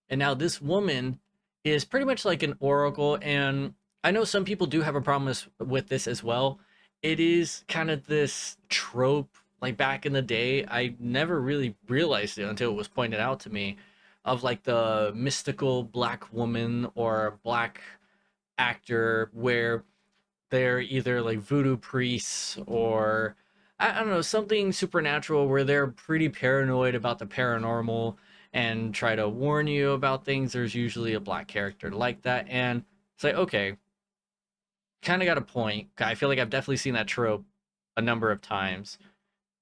S4: And now this woman is pretty much like an oracle. And I know some people do have a problem with this as well. it is kind of this trope. Like back in the day, I never really realized it until it was pointed out to me, of like the mystical black woman or black actor where they're either like voodoo priests or I don't know, something supernatural where they're pretty paranoid about the paranormal and try to warn you about things. There's usually a black character like that. And it's like, okay, kind of got a point. I feel like I've definitely seen that trope a number of times.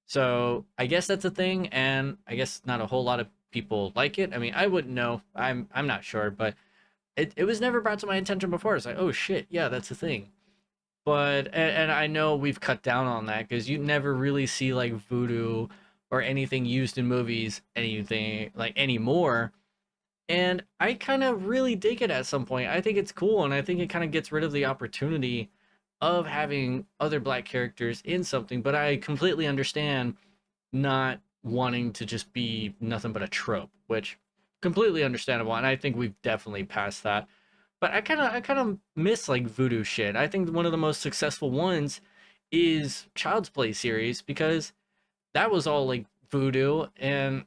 S4: So I guess that's a thing, and I guess not a whole lot of people like it. I mean, I wouldn't know. I'm not sure, but it was never brought to my attention before. It's like, oh shit, yeah, that's a thing. But and I know we've cut down on that because you never really see like voodoo or anything used in movies, anything like anymore. And I kind of really dig it at some point. I think it's cool, and I think it kind of gets rid of the opportunity of having other black characters in something. But I completely understand not wanting to just be nothing but a trope, which completely understandable. And I think we've definitely passed that. But I kind of miss like voodoo shit. I think one of the most successful ones is Child's Play series because that was all like voodoo, and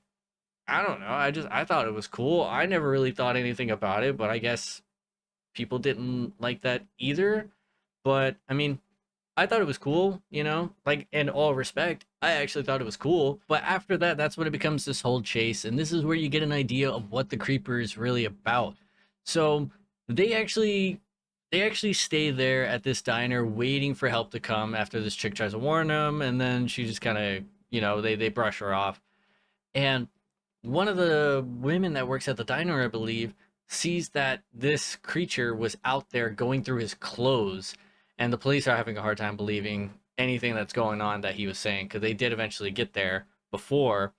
S4: I don't know. I thought it was cool. I never really thought anything about it, but I guess people didn't like that either. But I mean, I thought it was cool, you know, like in all respect, I actually thought it was cool. But after that, that's when it becomes this whole chase, and this is where you get an idea of what the creeper is really about. So they actually they actually stay there at this diner waiting for help to come after this chick tries to warn them, and then she just kind of, you know, they brush her off. And one of the women that works at the diner, I believe, sees that this creature was out there going through his clothes, and the police are having a hard time believing anything that's going on that he was saying because they did eventually get there before.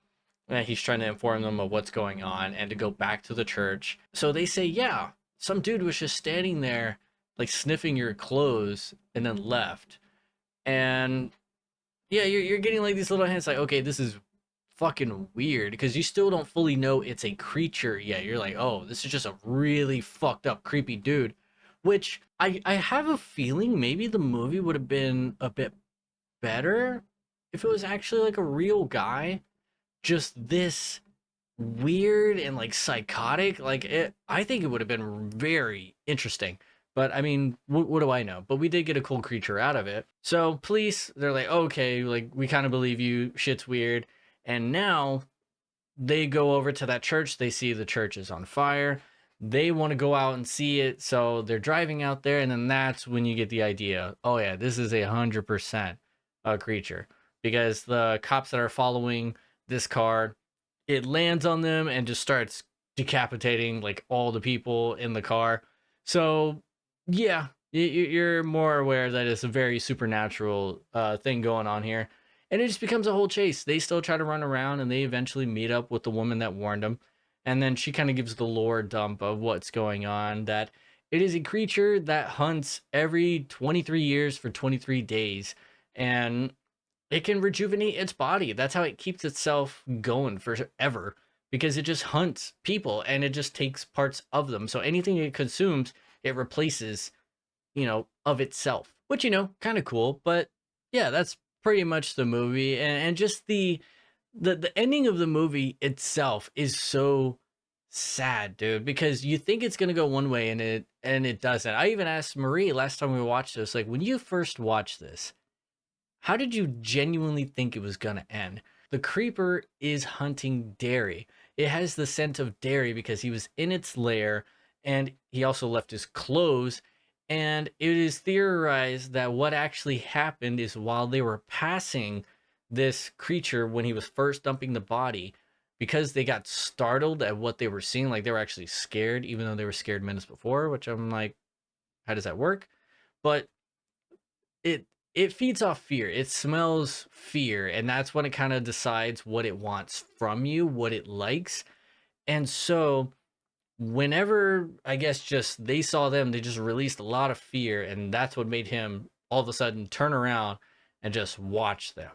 S4: And he's trying to inform them of what's going on and to go back to the church. So they say, yeah, some dude was just standing there, like sniffing your clothes, and then left. And yeah, you're getting like these little hints, like, okay, this is fucking weird because you still don't fully know it's a creature yet. You're like, oh, this is just a really fucked up, creepy dude. Which I have a feeling maybe the movie would have been a bit better if it was actually like a real guy. Just this weird and like psychotic. Like it, I think it would have been very interesting. But I mean, what do I know? But we did get a cool creature out of it. So police, they're like, okay, like we kind of believe you. Shit's weird. And now they go over to that church. They see the church is on fire. They want to go out and see it. So they're driving out there. And then that's when you get the idea. Oh, yeah, this is 100% a creature. Because the cops that are following this car, it lands on them and just starts decapitating like all the people in the car. So, yeah, you're more aware that it's a very supernatural thing going on here. And it just becomes a whole chase. They still try to run around and they eventually meet up with the woman that warned them. And then she kind of gives the lore dump of what's going on, that it is a creature that hunts every 23 years for 23 days. And it can rejuvenate its body. That's how it keeps itself going forever because it just hunts people and it just takes parts of them. So anything it consumes, it replaces, you know, of itself, which, you know, kind of cool. But yeah, that's pretty much the movie. And just the ending of the movie itself is so sad, dude, because you think it's gonna go one way and it doesn't. I even asked Marie last time we watched this, like, when you first watched this, how did you genuinely think it was gonna end? The creeper is hunting dairy. It has the scent of dairy because he was in its lair and he also left his clothes. And it is theorized that what actually happened is while they were passing this creature when he was first dumping the body, because they got startled at what they were seeing, like they were actually scared, even though they were scared minutes before, which I'm like, how does that work? But it feeds off fear. It smells fear, and that's when it kind of decides what it wants from you, what it likes. And so whenever I guess just they saw them, they just released a lot of fear, and that's what made him all of a sudden turn around and just watch them.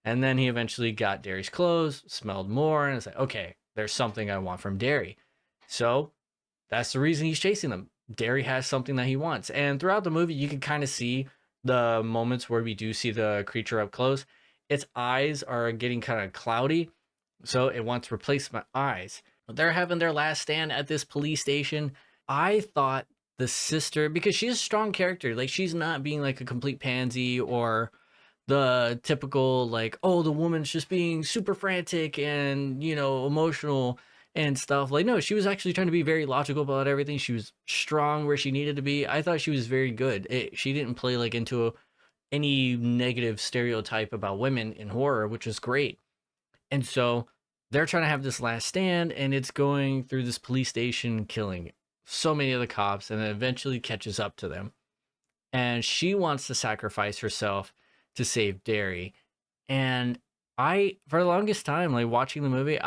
S4: And then he eventually got Derry's clothes, smelled more, and it's like, okay, there's something I want from Derry. So that's the reason he's chasing them. Derry has something that he wants. And throughout the movie, you can kind of see the moments where we do see the creature up close, its eyes are getting kind of cloudy, so it wants replacement eyes. They're having their last stand at this police station. I thought the sister, because she's a strong character, like she's not being like a complete pansy or the typical like, oh, the woman's just being super frantic and emotional and stuff. Like, no, she was actually trying to be very logical about everything. She was strong where she needed to be. I thought she was very good. She didn't play like into any negative stereotype about women in horror, which is great. And so they're trying to have this last stand, and it's going through this police station, killing so many of the cops, and it eventually catches up to them. And she wants to sacrifice herself to save Derry. And for the longest time, like watching the movie,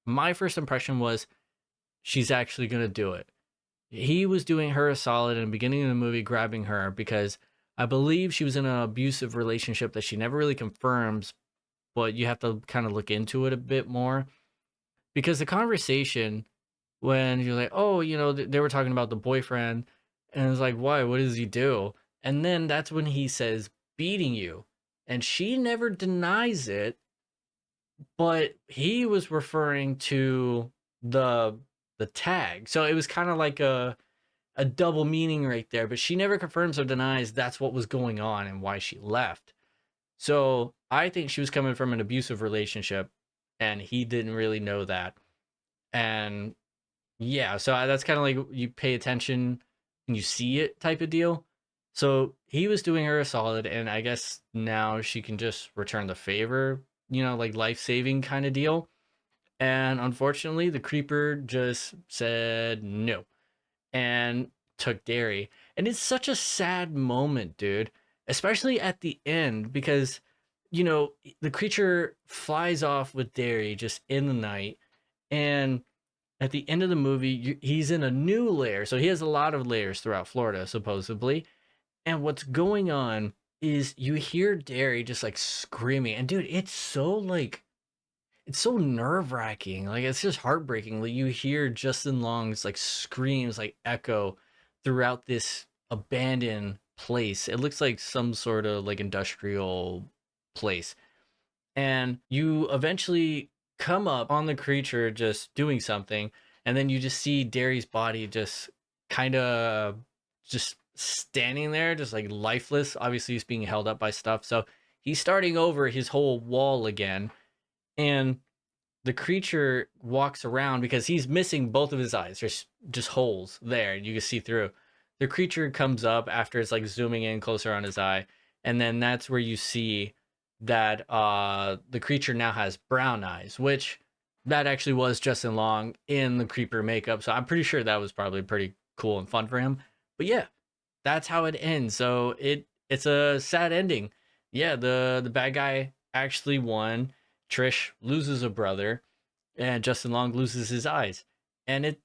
S4: my first impression was she's actually going to do it. He was doing her a solid in the beginning of the movie, grabbing her, because I believe she was in an abusive relationship that she never really confirms, but you have to kind of look into it a bit more. Because the conversation, when you're like, oh, they were talking about the boyfriend, and it's like, why? What does he do? And then that's when he says, beating you. And she never denies it, but he was referring to the tag. So it was kind of like a double meaning right there, but she never confirms or denies that's what was going on and why she left. So I think she was coming from an abusive relationship, and he didn't really know that. And yeah, so that's kind of like you pay attention and you see it type of deal. So he was doing her a solid, and I guess now she can just return the favor, like life-saving kind of deal. And unfortunately, the creeper just said no and took Derry. And it's such a sad moment, dude, especially at the end, because, the creature flies off with Derry just in the night. And at the end of the movie, he's in a new lair. So he has a lot of lairs throughout Florida, supposedly. And what's going on is you hear Derry just like screaming. And dude, it's so nerve wracking. Like, it's just heartbreaking. Like, you hear Justin Long's like screams like echo throughout this abandoned place. It looks like some sort of like industrial place. And you eventually come up on the creature just doing something, and then you just see Derry's body just kind of just standing there, just like lifeless. Obviously he's being held up by stuff, so he's starting over his whole wall again. And the creature walks around because he's missing both of his eyes. There's just holes there and you can see through. The creature comes up after it's like zooming in closer on his eye, and then that's where you see that the creature now has brown eyes, which that actually was Justin Long in the creeper makeup. So I'm pretty sure that was probably pretty cool and fun for him. But yeah, that's how it ends. So it's a sad ending. Yeah, the bad guy actually won. Trish loses a brother, and Justin Long loses his eyes. And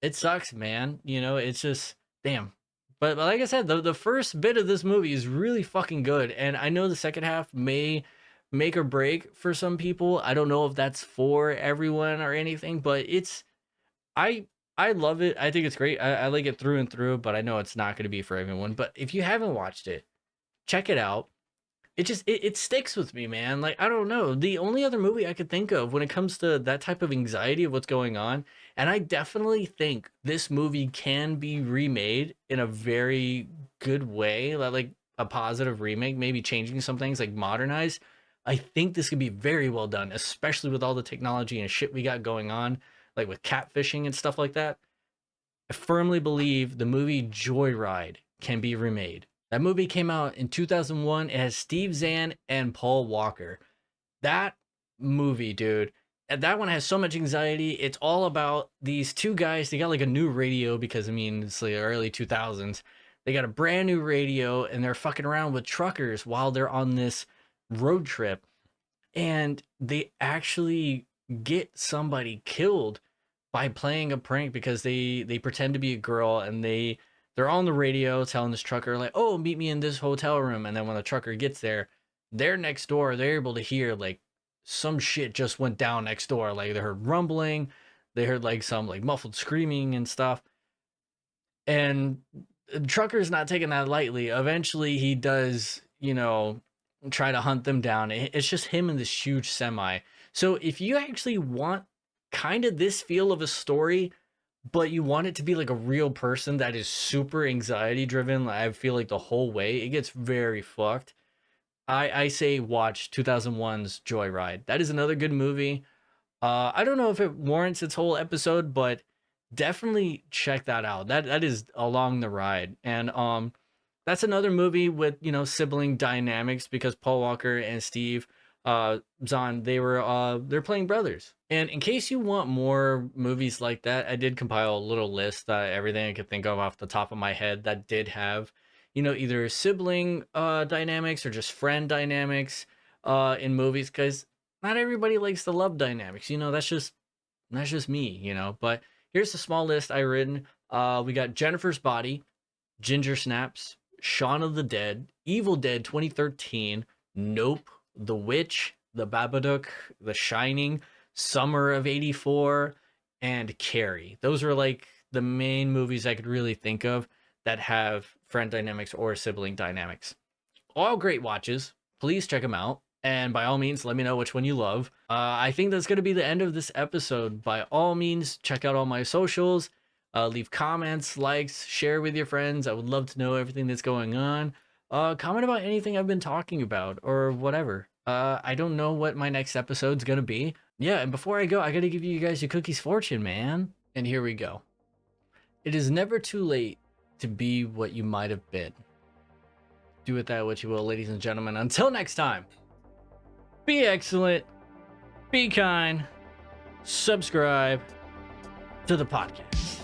S4: it sucks, man. It's just damn. But like I said, the first bit of this movie is really fucking good, and I know the second half may make or break for some people. I don't know if that's for everyone or anything, but I I love it. I think it's great. I like it through and through, but I know it's not going to be for everyone. But if you haven't watched it, check it out. It sticks with me, man. Like, I don't know. The only other movie I could think of when it comes to that type of anxiety of what's going on, and I definitely think this movie can be remade in a very good way, like a positive remake, maybe changing some things, like modernized. I think this could be very well done, especially with all the technology and shit we got going on, like with catfishing and stuff like that. I firmly believe the movie Joyride can be remade. That movie came out in 2001. It has Steve Zahn and Paul Walker. That movie, dude, and that one has so much anxiety. It's all about these two guys. They got like a new radio because, I mean, it's like early 2000s. They got a brand new radio and they're fucking around with truckers while they're on this road trip. And they actually get somebody killed by playing a prank because they pretend to be a girl, and they're on the radio telling this trucker like, oh, meet me in this hotel room. And then when the trucker gets there, they're next door. They're able to hear like some shit just went down next door. Like, they heard rumbling, they heard like some like muffled screaming and stuff. And Trucker's not taking that lightly. Eventually, he does, try to hunt them down. It's just him in this huge semi. So if you actually want kind of this feel of a story, but you want it to be like a real person that is super anxiety driven, I feel like the whole way, it gets very fucked. I say watch 2001's Joyride. That is another good movie. I don't know if it warrants its whole episode, but definitely check that out. That is along the ride. And that's another movie with, sibling dynamics, because Paul Walker and Steve Zahn, they're playing brothers. And in case you want more movies like that, I did compile a little list, everything I could think of off the top of my head that did have, either sibling dynamics or just friend dynamics in movies, because not everybody likes the love dynamics. That's just me. But here's the small list I written. We got Jennifer's Body, Ginger Snaps, Shaun of the Dead, Evil Dead 2013, Nope, The Witch, The Babadook, The Shining, Summer of '84, and Carrie. Those are like the main movies I could really think of that have friend dynamics or sibling dynamics. All great watches. Please check them out. And by all means, let me know which one you love. I think that's going to be the end of this episode. By all means, check out all my socials. Leave comments, likes, share with your friends. I would love to know everything that's going on. Comment about anything I've been talking about or whatever. I don't know what my next episode's going to be. Yeah, and before I go, I got to give you guys your cookies fortune, man. And here we go. It is never too late to be what you might have been. Do with that what you will, ladies and gentlemen. Until next time, be excellent, be kind, subscribe to the podcast.